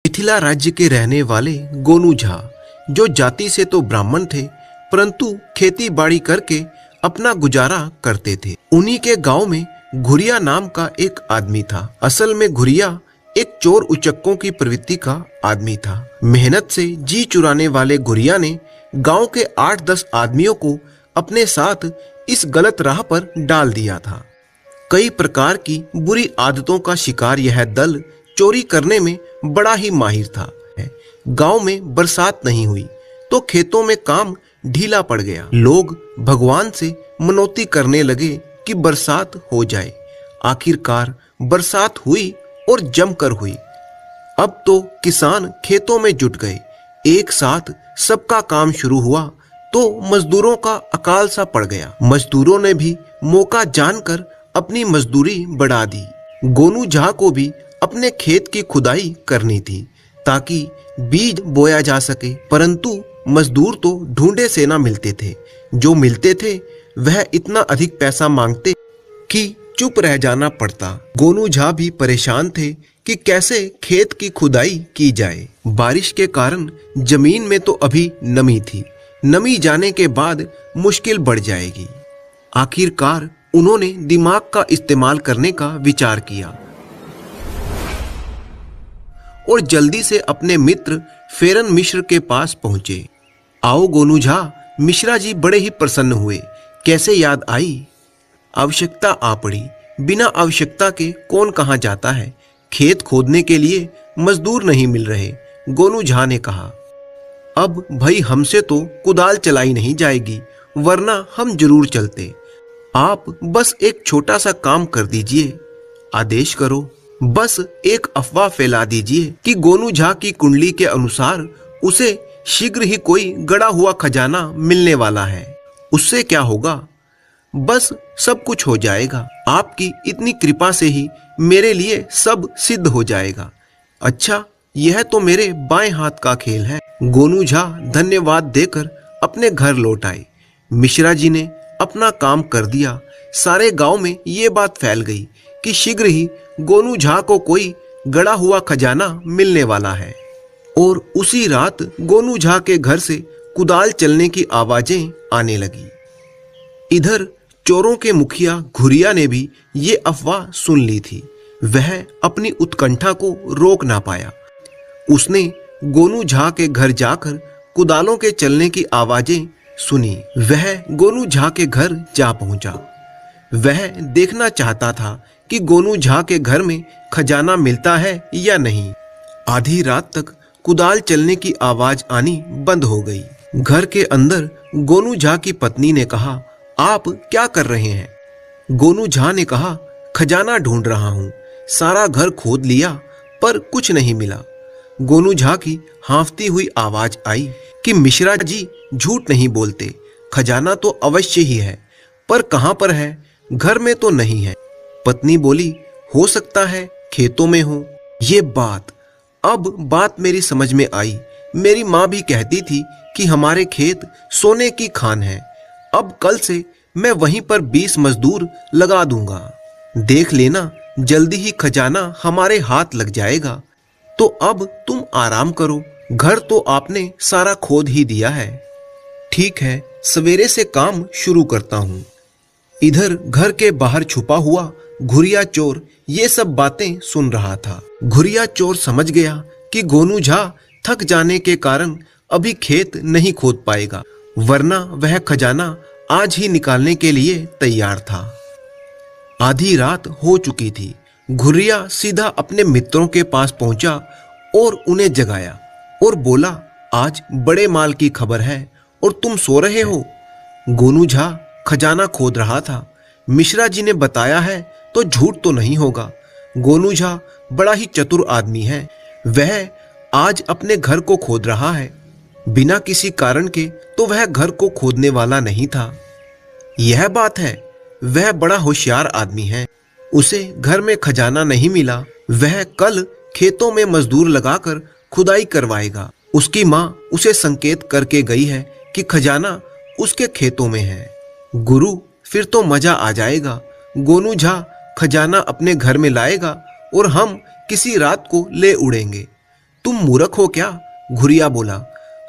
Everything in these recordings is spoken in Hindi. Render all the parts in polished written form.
मिथिला राज्य के रहने वाले गोनू झा, जो जाति से तो ब्राह्मण थे परंतु खेती बाड़ी करके अपना गुजारा करते थे। उन्हीं के गांव में घुरिया नाम का एक आदमी था। असल में घुरिया एक चोर उचक्कों की प्रवृत्ति का आदमी था। मेहनत से जी चुराने वाले घुरिया ने गांव के 8-10 आदमियों को अपने साथ इस गलत राह पर डाल दिया था। कई प्रकार की बुरी आदतों का शिकार यह दल चोरी करने में बड़ा ही माहिर था। गांव में बरसात नहीं हुई तो खेतों में काम ढीला पड़ गया। लोग भगवान से मनौती करने लगे कि बरसात हो जाए। आखिरकार बरसात हुई और जमकर हुई। अब तो किसान खेतों में जुट गए। एक साथ सबका काम शुरू हुआ तो मजदूरों का अकाल सा पड़ गया। मजदूरों ने भी मौका जानकर अपनी मजदूरी बढ़ा दी। गोनू झा को भी अपने खेत की खुदाई करनी थी ताकि बीज बोया जा सके, परंतु मजदूर तो ढूंढे से ना मिलते थे। जो मिलते थे वह इतना अधिक पैसा मांगते कि चुप रह जाना पड़ता। गोनू झा भी परेशान थे कि कैसे खेत की खुदाई की जाए। बारिश के कारण जमीन में तो अभी नमी थी, नमी जाने के बाद मुश्किल बढ़ जाएगी। आखिरकार उन्होंने दिमाग का इस्तेमाल करने का विचार किया और जल्दी से अपने मित्र फेरन मिश्र के पास पहुंचे। आओ गोनू झा, मिश्रा जी बड़े ही प्रसन्न हुए। कैसे याद आई? आवश्यकता आ पड़ी। बिना आवश्यकता के कौन कहां जाता है। खेत खोदने के लिए मजदूर नहीं मिल रहे। गोनू झा ने कहा, अब भाई हमसे तो कुदाल चलाई नहीं जाएगी, वरना हम जरूर चलते। आप बस एक छोटा सा काम कर दीजिए। आदेश करो। बस एक अफवाह फैला दीजिए कि गोनू झा की कुंडली के अनुसार उसे शीघ्र ही कोई गड़ा हुआ खजाना मिलने वाला है। उससे क्या होगा? बस सब कुछ हो जाएगा। आपकी इतनी कृपा से ही मेरे लिए सब सिद्ध हो जाएगा। अच्छा, यह तो मेरे बाएं हाथ का खेल है। गोनू झा धन्यवाद देकर अपने घर लौट आए। मिश्रा जी ने अपना काम कर दिया। सारे गांव में ये बात फैल गई कि शीघ्र ही गोनू झा को कोई गड़ा हुआ खजाना मिलने वाला है। और उसी रात गोनू झा के घर से कुदाल चलने की आवाजें आने लगी। इधर चोरों के मुखिया घुरिया ने भी ये अफवाह सुन ली थी। वह अपनी उत्कंठा को रोक ना पाया। उसने गोनू झा के घर जाकर कुदालों के चलने की आवाजें सुनी। वह गोनू झा के घर जा पहुंचा। वह देखना चाहता था कि गोनू झा के घर में खजाना मिलता है या नहीं। आधी रात तक कुदाल चलने की आवाज आनी बंद हो गई। घर के अंदर गोनू झा की पत्नी ने कहा, आप क्या कर रहे हैं? गोनू झा ने कहा, खजाना ढूंढ रहा हूं। सारा घर खोद लिया पर कुछ नहीं मिला। गोनू झा की हांफती हुई आवाज आई कि मिश्रा जी झूठ नहीं बोलते, खजाना तो अवश्य ही है, पर कहां पर है? घर में तो नहीं है। पत्नी बोली, हो सकता है खेतों में हो। ये अब बात मेरी समझ में आई। मेरी माँ भी कहती थी कि हमारे खेत सोने की खान है। अब कल से मैं वहीं पर 20 मजदूर लगा दूंगा। देख लेना, जल्दी ही खजाना हमारे हाथ लग जाएगा। तो अब तुम आराम करो, घर तो आपने सारा खोद ही दिया है। ठीक है, सवेरे से काम शुरू करता हूँ। इधर घर के बाहर छुपा हुआ घुरिया चोर ये सब बातें सुन रहा था। घुरिया चोर समझ गया कि गोनू झा थक जाने के कारण अभी खेत नहीं खोद पाएगा, वरना वह खजाना आज ही निकालने के लिए तैयार था। आधी रात हो चुकी थी। घुरिया सीधा अपने मित्रों के पास पहुंचा और उन्हें जगाया और बोला, आज बड़े माल की खबर है और तुम सो रहे हो। गोनू झा खजाना खोद रहा था। मिश्रा जी ने बताया है तो झूठ तो नहीं होगा। गोनू झा बड़ा ही चतुर आदमी है। वह आज अपने घर को खोद रहा है। बिना किसी कारण के तो वह घर को खोदने वाला नहीं था। यह बात है, वह बड़ा होशियार आदमी है। उसे घर में खजाना नहीं मिला। वह कल खेतों में मजदूर लगाकर खुदाई करवाएगा। उसकी माँ उसे संकेत करके गई है कि खजाना उसके खेतों में है। गुरु, फिर तो मजा आ जाएगा। गोनू झा खजाना अपने घर में लाएगा और हम किसी रात को ले उड़ेंगे। तुम मूर्ख हो क्या? घुरिया बोला।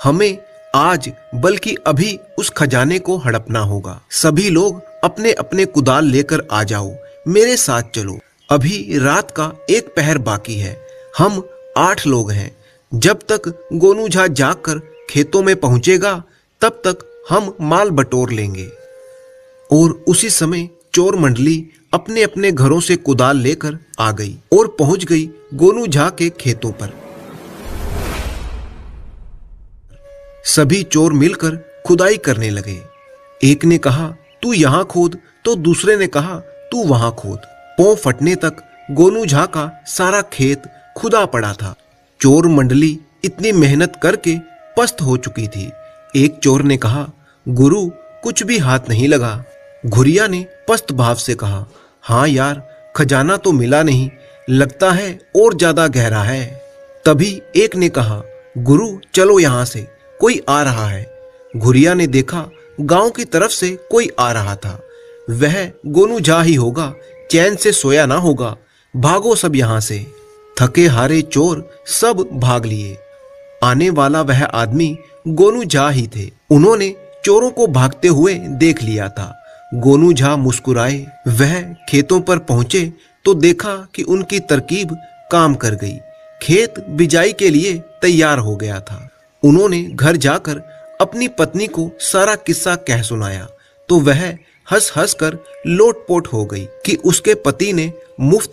हमें आज बल्कि अभी उस खजाने को हड़पना होगा। सभी लोग अपने अपने कुदाल लेकर आ जाओ, मेरे साथ चलो। अभी रात का एक पहर बाकी है। हम 8 लोग हैं। जब तक गोनू झा जागकर खेतों में पहुंचेगा तब तक हम माल बटोर लेंगे। और उसी समय चोर मंडली अपने अपने घरों से कुदाल लेकर आ गई और पहुंच गई गोनू झा के खेतों पर। सभी चोर मिलकर खुदाई करने लगे। एक ने कहा तू यहां खोद, तो दूसरे ने कहा तू वहां खोद। पांव फटने तक गोनू झा का सारा खेत खुदा पड़ा था। चोर मंडली इतनी मेहनत करके पस्त हो चुकी थी। एक चोर ने कहा गुरु कुछ भी हाथ नहीं लगा। घुरिया ने पस्त भाव से कहा हाँ यार, खजाना तो मिला नहीं, लगता है और ज्यादा गहरा है। तभी एक ने कहा गुरु चलो यहां से, कोई आ रहा है। घुरिया ने देखा गांव की तरफ से कोई आ रहा था। वह गोनू झा ही होगा, चैन से सोया ना होगा। भागो सब यहां से। थके हारे चोर सब भाग लिए। आने वाला वह आदमी गोनू झा ही थे। उन्होंने चोरों को भागते हुए देख लिया था। गोनू झा मुस्कुराए। वह खेतों पर पहुंचे तो देखा कि उनकी तरकीब काम कर गई। खेत बिजाई के लिए तैयार हो गया था। उन्होंने घर जाकर अपनी पत्नी को सारा किस्सा कह सुनाया तो वह हंस हंस कर लोटपोट हो गई कि उसके पति ने मुफ्त